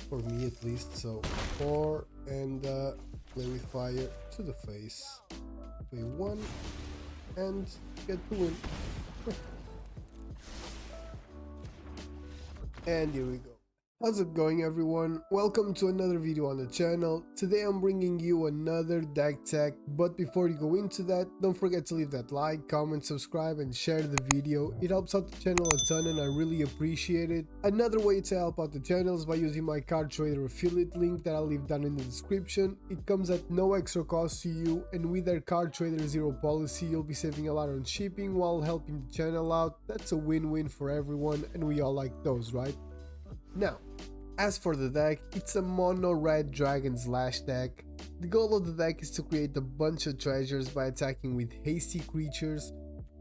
for me at least. So 4 and play with fire to the face. Play 1 and get the win. And here we go. How's it going, everyone? Welcome to another video on the channel. Today I'm bringing you another deck tech, but before you go into that, don't forget to leave that like, comment, subscribe and share the video. It helps out the channel a ton and I really appreciate it. Another way to help out the channel is by using my card trader affiliate link that I'll leave down in the description. It comes at no extra cost to you, and with their card trader zero policy you'll be saving a lot on shipping while helping the channel out. That's a win-win for everyone and we all like those, right? Now, as for the deck, it's a mono red dragon's Lash deck. The goal of the deck is to create a bunch of treasures by attacking with hasty creatures.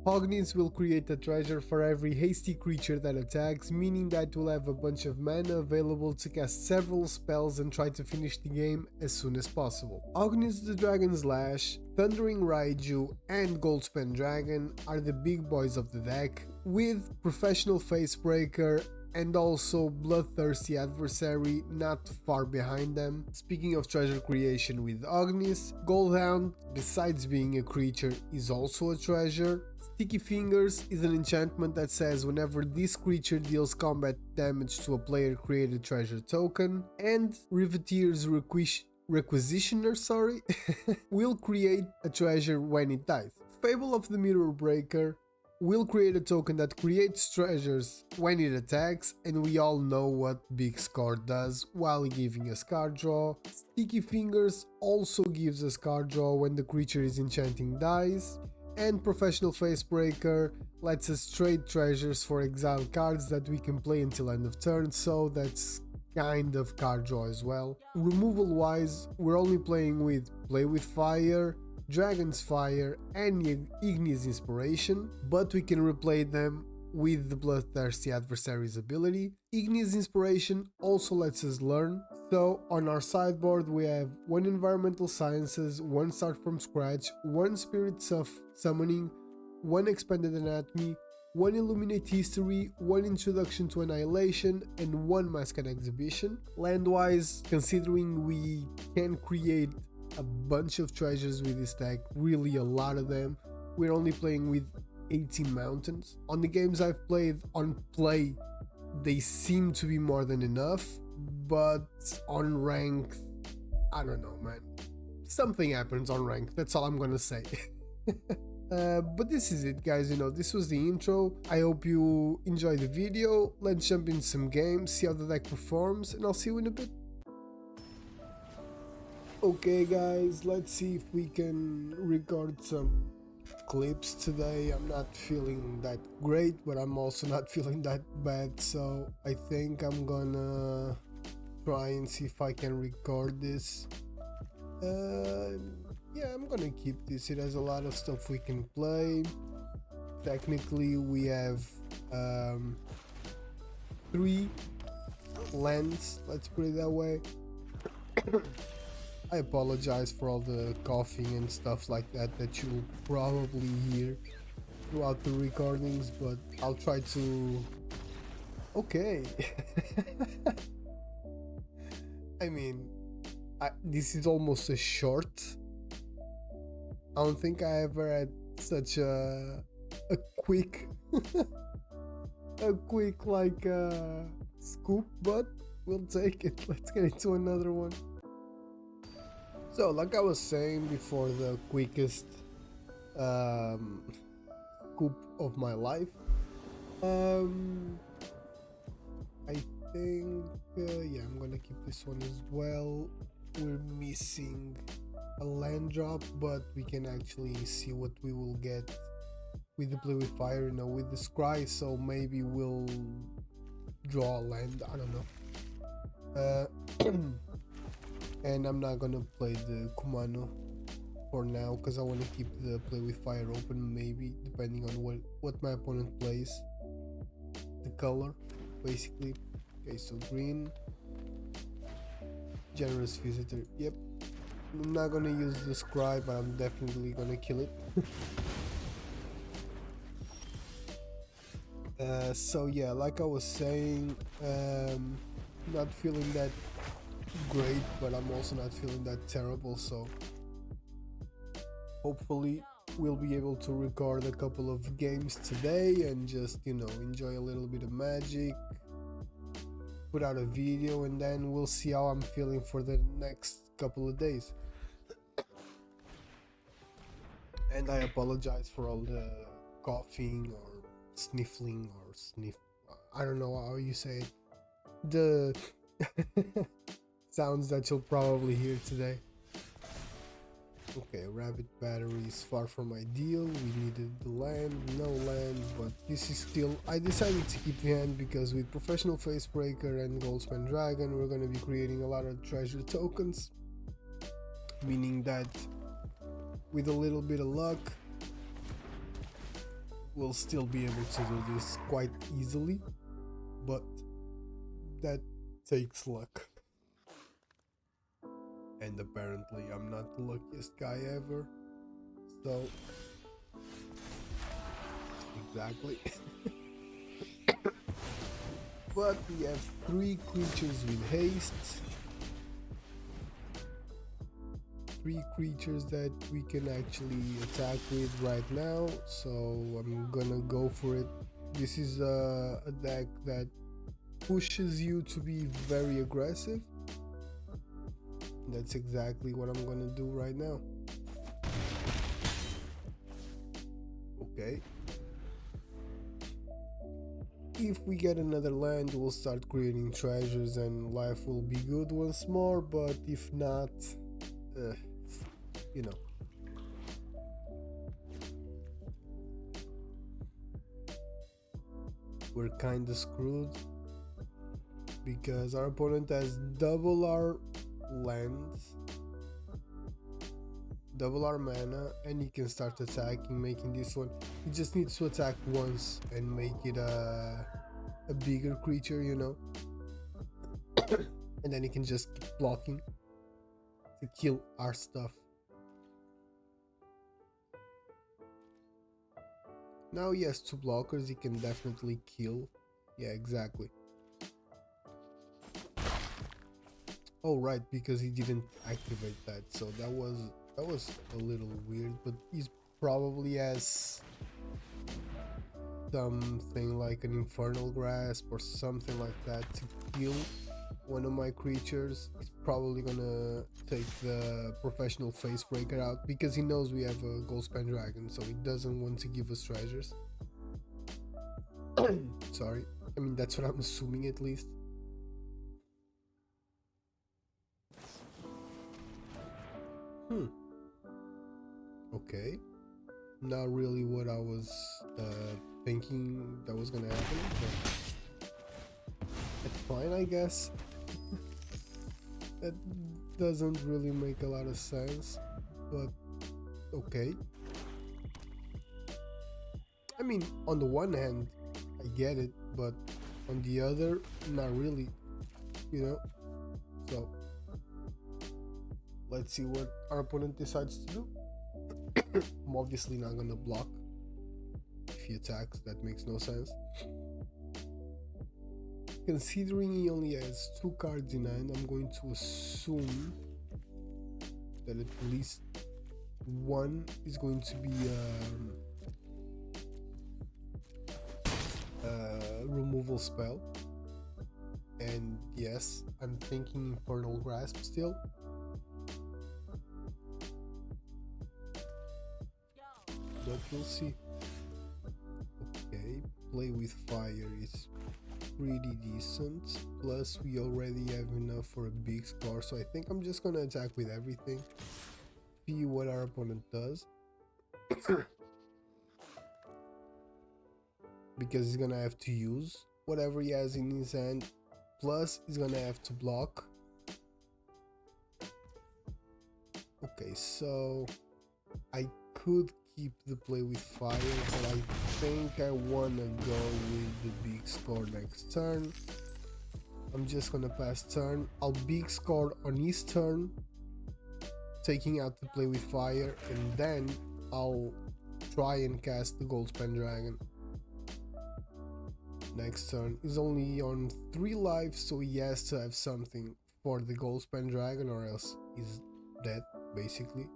Ognis will create a treasure for every hasty creature that attacks, meaning that we'll have a bunch of mana available to cast several spells and try to finish the game as soon as possible. Ognis the Dragon's Lash, Thundering Raiju and Goldspan Dragon are the big boys of the deck, with Professional Facebreaker and also Bloodthirsty Adversary not far behind them. Speaking of treasure creation with Ognis, Goldhound, besides being a creature, is also a treasure. Sticky Fingers is an enchantment that says whenever this creature deals combat damage to a player, create a treasure token. And Riveteer's Requisitioner will create a treasure when it dies. Fable of the Mirror Breaker will create a token that creates treasures when it attacks, and we all know what Big Score does while giving us card draw. Sticky Fingers also gives us card draw when the creature is enchanting dies, and Professional Facebreaker lets us trade treasures for exiled cards that we can play until end of turn, so that's kind of card draw as well. Removal wise, we're only playing with Play with Fire, Dragon's Fire and Ignis Inspiration, but we can replay them with the Bloodthirsty Adversary's ability. Ignis Inspiration also lets us learn, so on our sideboard we have 1 Environmental Sciences, 1 Start from Scratch, 1 Spirits of Summoning, 1 Expanded Anatomy, 1 Illuminate History, 1 Introduction to Annihilation and 1 Mask and Exhibition. Land-wise, considering we can create a bunch of treasures with this deck, really a lot of them, we're only playing with 18 mountains. On the games I've played on play, they seem to be more than enough, but on rank, I don't know, man. Something happens on rank, that's all I'm gonna say. But this is it, guys. This was the intro. I hope you enjoyed the video. Let's jump in some games, see how the deck performs, and I'll see you in a bit. Okay guys, let's see if we can record some clips today. I'm not feeling that great, but I'm also not feeling that bad, so I think I'm gonna try and see if I can record this. Yeah, I'm gonna keep this. It has a lot of stuff we can play. Technically we have 3 lands, let's put it that way. I apologize for all the coughing and stuff like that you'll probably hear throughout the recordings, but I'll try to... Okay. I mean, this is almost a short. I don't think I ever had such a quick like scoop, but we'll take it. Let's get into another one. So, like I was saying before, the quickest scoop of my life, I think, yeah, I'm gonna keep this one as well. We're missing a land drop, but we can actually see what we will get with the Play with Fire, with the Scry, so maybe we'll draw a land, I don't know. And I'm not gonna play the Kumano for now because I want to keep the Play with Fire open, maybe depending on what my opponent plays, the color basically. Okay, so green, Generous Visitor, yep. I'm not gonna use the Scry, but I'm definitely gonna kill it. So yeah, like I was saying, not feeling that great, but I'm also not feeling that terrible, so hopefully we'll be able to record a couple of games today and just, you know, enjoy a little bit of magic, put out a video, and then we'll see how I'm feeling for the next couple of days. And I apologize for all the coughing or sniffling or I don't know how you say it, the sounds that you'll probably hear today. Okay, rabbit battery is far from ideal. We needed the land, no land, but this is still, I decided to keep the hand because with professional facebreaker and goldspan dragon we're going to be creating a lot of treasure tokens, meaning that with a little bit of luck we'll still be able to do this quite easily, but that takes luck. And apparently I'm not the luckiest guy ever, so exactly. But we have 3 creatures with haste, 3 creatures that we can actually attack with right now, so I'm gonna go for it. This is a deck that pushes you to be very aggressive. That's exactly what I'm gonna do right now. Okay. If we get another land, we'll start creating treasures and life will be good once more, but if not, you know. We're kinda screwed because our opponent has double our lands, double our mana, and he can start attacking, making this one, he just needs to attack once and make it a bigger creature, you know. And then he can just keep blocking to kill our stuff. Now he has 2 blockers, he can definitely kill. Yeah, exactly. Oh right, because he didn't activate that, so that was a little weird, but he's probably has something like an infernal grasp or something like that to kill one of my creatures. He's probably gonna take the professional facebreaker out because he knows we have a goldspan dragon, so he doesn't want to give us treasures. Sorry, I mean that's what I'm assuming at least. Okay, not really what I was thinking that was gonna happen, but it's fine, I guess. That doesn't really make a lot of sense, but okay. I mean, on the one hand, I get it, but on the other, not really, you know? So, let's see what our opponent decides to do. I'm obviously not gonna block if he attacks, that makes no sense. Considering he only has 2 cards in hand, I'm going to assume that at least one is going to be a removal spell. And yes, I'm thinking Infernal Grasp still. But we'll see. Okay, play with fire is pretty decent, plus we already have enough for a big score, so I think I'm just gonna attack with everything, see what our opponent does. Because he's gonna have to use whatever he has in his hand, plus he's gonna have to block. Okay, so I could keep the play with fire, but I think I wanna go with the big score next turn. I'm just gonna pass turn. I'll big score on his turn, taking out the play with fire, and then I'll try and cast the goldspan dragon. Next turn. He's only on 3 lives, so he has to have something for the gold span dragon, or else he's dead basically.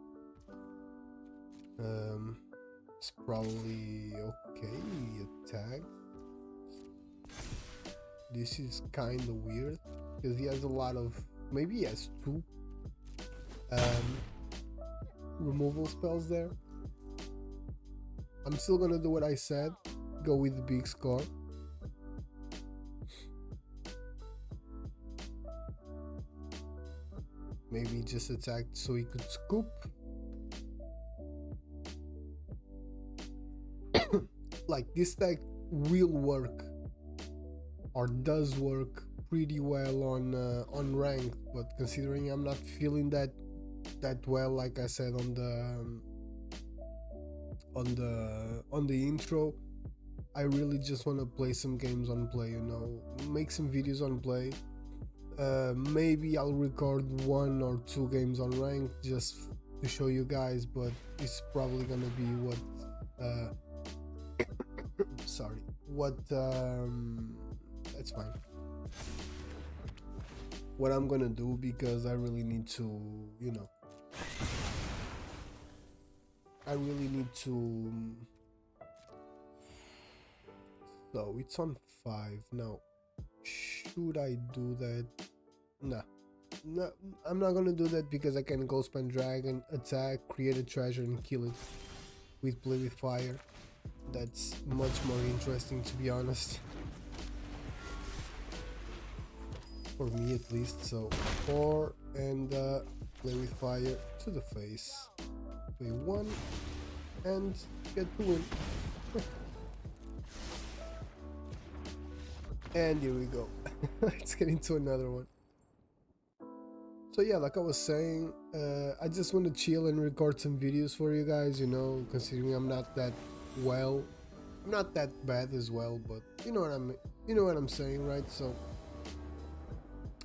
It's probably okay. Attack. This is kind of weird because he has a lot of, maybe he has 2 removal spells there. I'm still gonna do what I said, go with the big score. Maybe just attacked so he could scoop. Like this deck will work, or does work pretty well on ranked, but considering I'm not feeling that well, like I said on the intro, I really just want to play some games on play, you know, make some videos on play. Maybe I'll record 1 or 2 games on rank just to show you guys, but it's probably gonna be what sorry, what that's fine, what I'm gonna do, because I really need to, you know, so it's on 5 now. Should I do that? Nah, no, I'm not gonna do that, because I can go spend dragon, attack, create a treasure and kill it with play with fire. That's much more interesting, to be honest, for me at least. So 4 and play with fire to the face, play 1 and get the win. And here we go. Let's get into another one. So yeah, like I was saying, I just want to chill and record some videos for you guys, you know, considering I'm not that well, I'm not that bad as well, but you know what I'm saying, right? So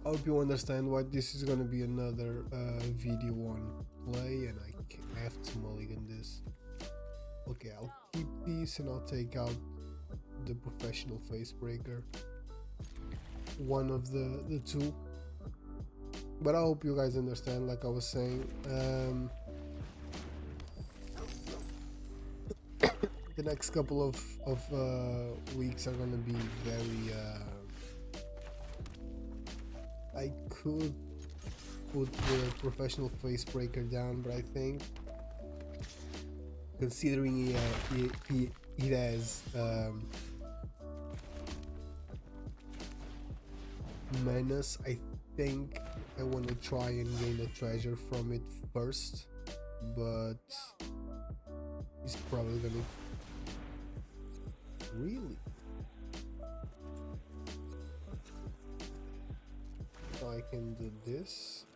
I hope you understand why this is gonna be another video on play, and I have to mulligan this. Okay, I'll keep these and I'll take out the professional face breaker, one of the 2. But I hope you guys understand, like I was saying. The next couple of weeks are gonna be very I could put the professional face breaker down, but I think considering it has menace, I think I want to try and gain a treasure from it first, but it's probably gonna really. So I can do this.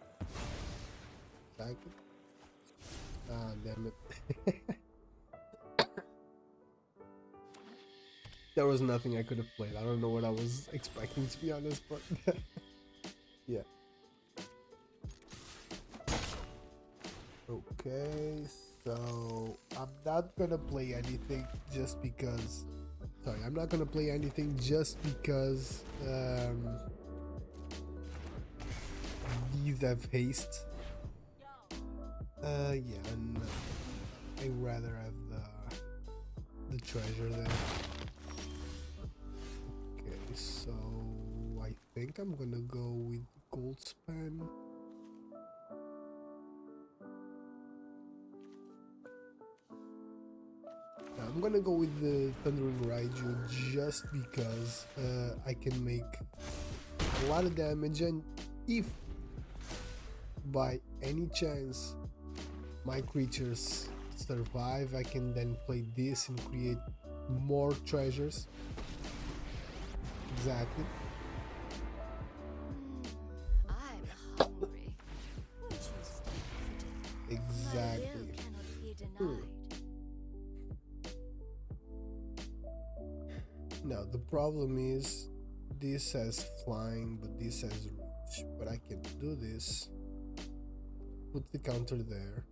Attack it. Ah, damn it. There was nothing I could have played. I don't know what I was expecting, to be honest, but yeah. Okay, so I'm not gonna play anything just because. Sorry, I'm not gonna play anything just because these have haste. Yeah, and I'd rather have the treasure there. Okay, so I think I'm gonna go with gold span. I'm gonna go with the Thundering Raiju just because I can make a lot of damage, and if by any chance my creatures survive, I can then play this and create more treasures. Exactly. I'm hungry. Won't you stay? Exactly. My will cannot be denied. Now the problem is this has flying, but this has reach. But I can do this. Put the counter there.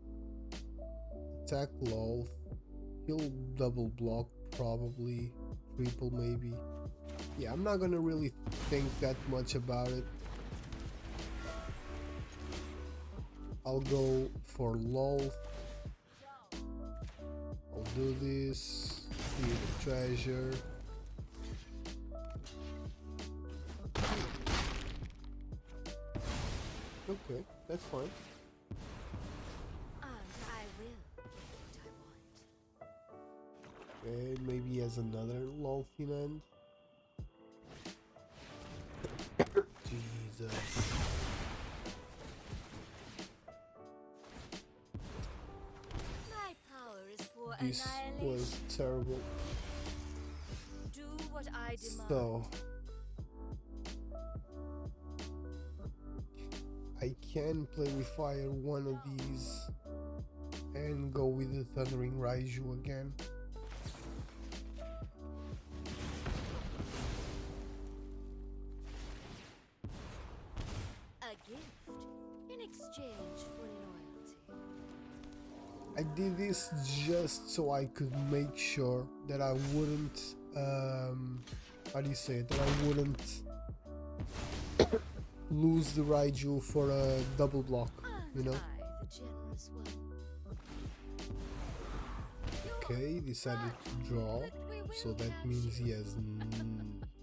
Attack lol. He'll double block probably. Triple maybe. Yeah, I'm not gonna really think that much about it. I'll go for lol. I'll do this. Create a treasure. Okay, that's fine. And I will get what I want. Okay, maybe he has another lol fin end. Jesus. My power is for This annihilation. was terrible. Do what I demand. So I can play with fire one of these and go with the Thundering Raiju again. A gift in exchange for loyalty. I did this just so I could make sure that I wouldn't, how do you say it, that I wouldn't lose the Raiju for a double block, you know? I, the generous one. Okay, decided to draw, so that means he has,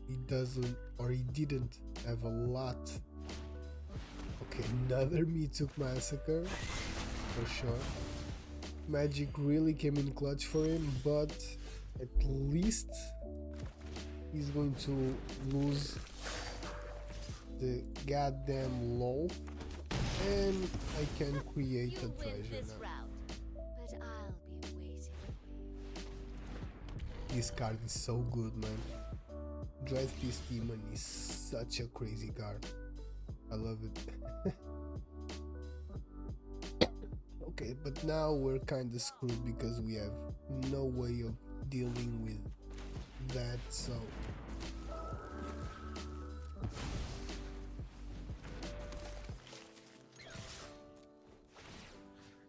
he doesn't, or he didn't have a lot. Okay, another Me Took Massacre, for sure. Magic really came in clutch for him, but at least he's going to lose the goddamn lol, and I can create a treasure now. But I'll be waiting for you. This card is so good, man. Dreadfist Demon is such a crazy card. I love it. Okay, but now we're kinda screwed because we have no way of dealing with that, so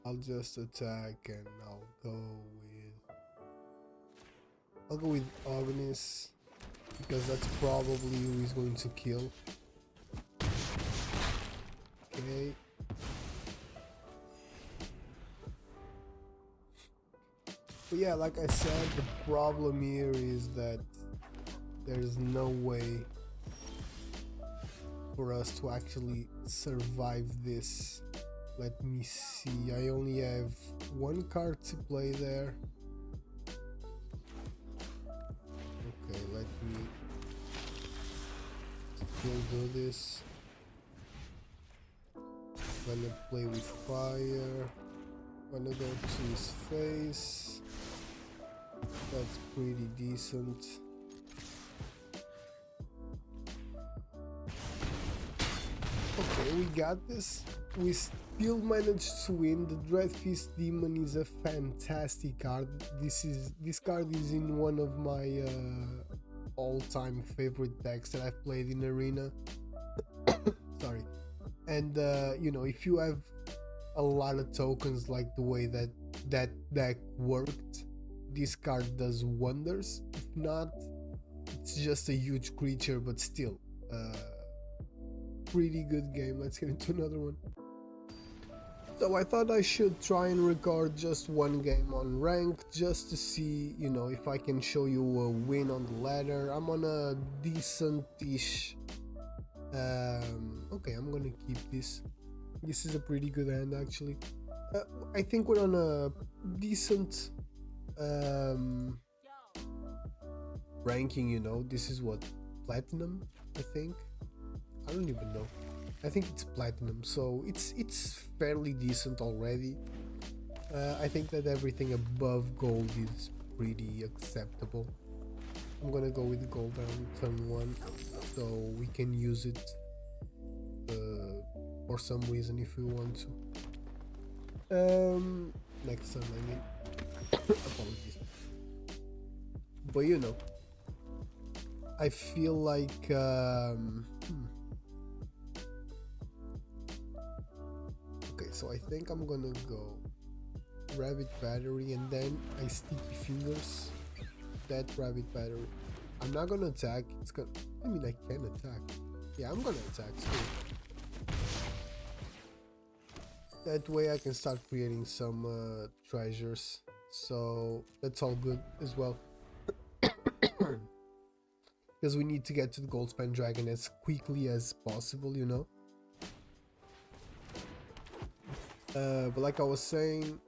I'll just attack and I'll go with Ognis because that's probably who he's going to kill. Okay. But yeah, like I said, the problem here is that there's no way for us to actually survive this. Let me see, I only have one card to play there. Okay, let me still do this. Gonna play with fire. Gonna go to his face. That's pretty decent. Okay, we got this. We still managed to win. The Dreadfist Demon is a fantastic card. This card is in one of my all-time favorite decks that I've played in Arena. Sorry. And you know, if you have a lot of tokens like the way that deck worked, this card does wonders. If not, it's just a huge creature, but still pretty good game. Let's get into another one. So I thought I should try and record just one game on ranked just to see, you know, if I can show you a win on the ladder. I'm on a decent-ish. Okay, I'm gonna keep this. This is a pretty good hand actually. I think we're on a decent ranking, you know. This is what, platinum, I think. I don't even know. I think it's platinum, so it's fairly decent already. I think that everything above gold is pretty acceptable. I'm gonna go with gold on turn 1, so we can use it for some reason if we want to. Next turn, I mean. Apologies. But you know, I feel like okay, so I think I'm gonna go Rabbit Battery and then I Sticky Fingers that Rabbit Battery. I'm not gonna attack. It's gonna, I mean, I can attack. Yeah, I'm gonna attack too. That way I can start creating some treasures. So that's all good as well. Because we need to get to the Goldspan Dragon as quickly as possible, you know. But like I was saying,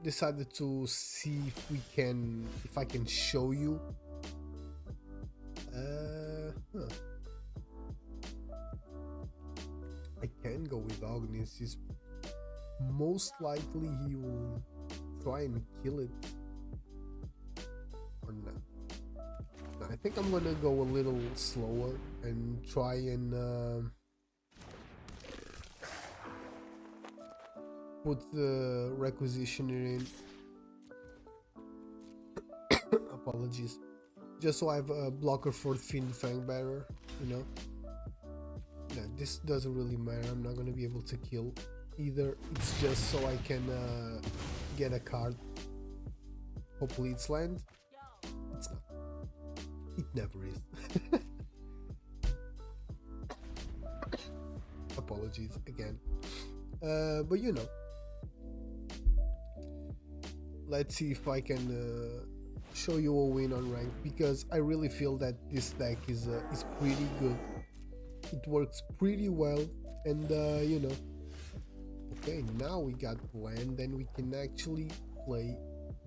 decided to see if I can show you. Huh. I can go with Ognis. He's most likely he will try and kill it or not. No, I think I'm gonna go a little slower and try and put the requisitioner in. Apologies. Just so I have a blocker for Fiend Fang Bearer, you know. Yeah, this doesn't really matter. I'm not gonna be able to kill either. It's just so I can get a card. Hopefully it's land. It's not. It never is. Apologies again. But you know. Let's see if I can show you a win on rank, because I really feel that this deck is pretty good. It works pretty well, and you know. Okay, now we got land, and we can actually play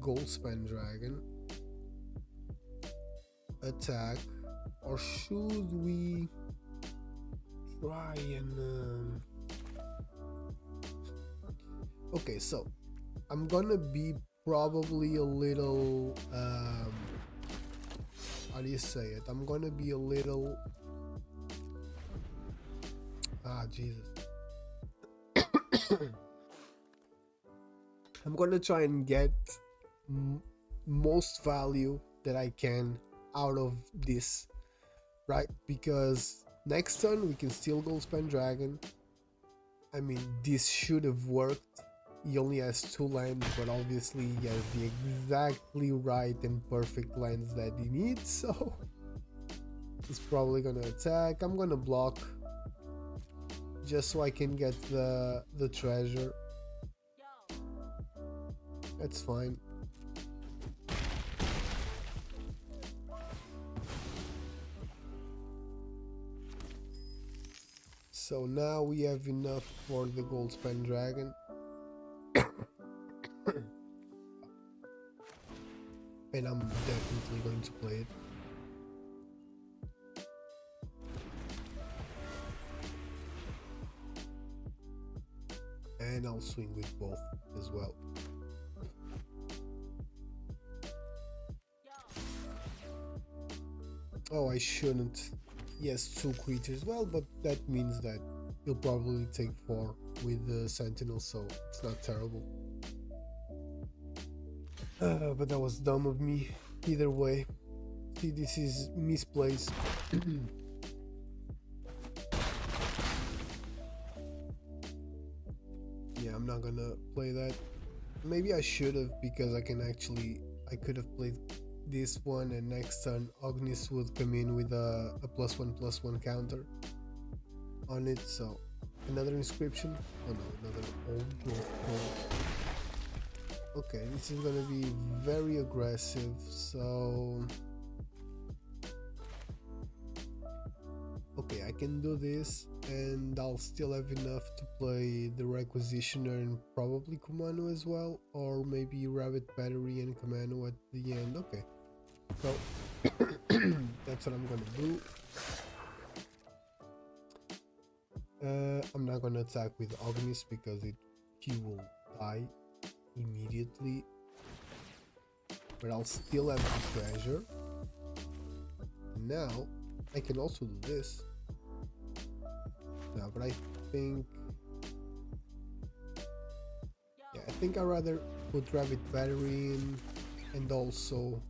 Goldspan Dragon. Attack, or should we try and okay, so I'm gonna be probably a little how do you say it? I'm gonna be a little Jesus. I'm gonna try and get most value that I can out of this, right? Because next turn we can steal Goldspan Dragon. I mean, this should have worked. He only has 2 lands, but obviously he has the exactly right and perfect lands that he needs, so he's probably gonna attack. I'm gonna block just so I can get the treasure. That's fine. So now we have enough for the Goldspan Dragon. And I'm definitely going to play it. And I'll swing with both as well. Oh, I shouldn't. Yes, 2 creatures. Well, but that means that he'll probably take 4 with the Sentinel, so it's not terrible. But that was dumb of me. Either way. See, this is misplaced. Yeah, I'm not gonna play that. Maybe I should have, because I could have played this one, and next turn Ognis would come in with a +1/+1 counter on it. So another inscription. Oh no, another old growth. Okay, this is gonna be very aggressive, so okay, I can do this, and I'll still have enough to play the Requisitioner and probably Kumano as well, or maybe Rabbit Battery and Kumano at the end. Okay, so that's what I'm gonna do. I'm not gonna attack with Ognis because he will die immediately, but I'll still have the treasure. Now I can also do this. No, but I think I'd rather put Rabbit Battery in, and also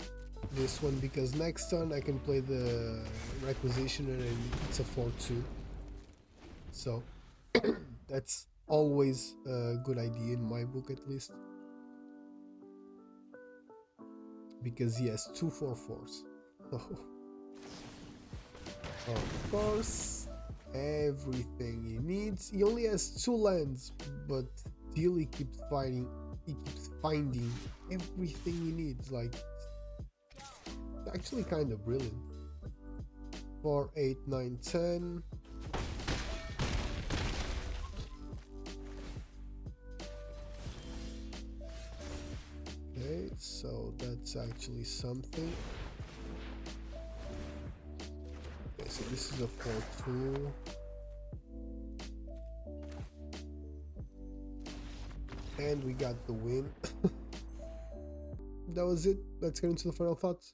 this one, because next turn I can play the Requisitioner and it's a 4/2. So that's always a good idea in my book, at least, because he has 2 4/4s. So of course, everything he needs. He only has 2 lands, but still he keeps fighting. He keeps finding everything he needs. Like, it's actually kind of brilliant. 4, 8, 9, 10. Okay, so that's actually something. Okay, so this is a 4-2. And we got the win. That was it. Let's get into the final thoughts.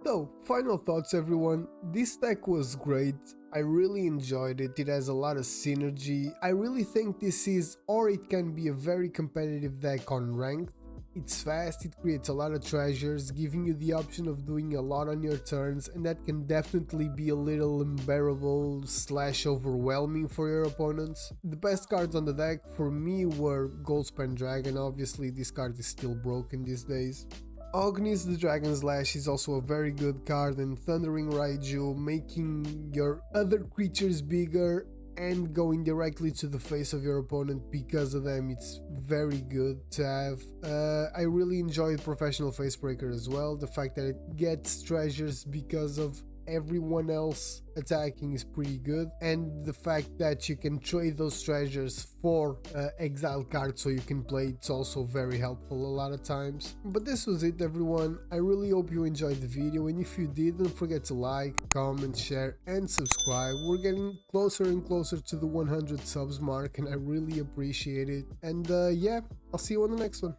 So, final thoughts everyone. This deck was great. I really enjoyed it. It has a lot of synergy. I really think this is, or it can be, a very competitive deck on ranked. It's fast, it creates a lot of treasures, giving you the option of doing a lot on your turns, and that can definitely be a little unbearable / overwhelming for your opponents. The best cards on the deck for me were Goldspan Dragon. Obviously this card is still broken these days. Ognis the Dragon's Lash is also a very good card, and Thundering Raiju, making your other creatures bigger and going directly to the face of your opponent because of them. It's very good to have. I really enjoyed Professional Facebreaker as well. The fact that it gets treasures because of everyone else attacking is pretty good, and the fact that you can trade those treasures for exile cards so you can play, it's also very helpful a lot of times. But this was it everyone. I really hope you enjoyed the video, and if you did, don't forget to like, comment, share and subscribe. We're getting closer and closer to the 100 subs mark, and I really appreciate it. And yeah, I'll see you on the next one.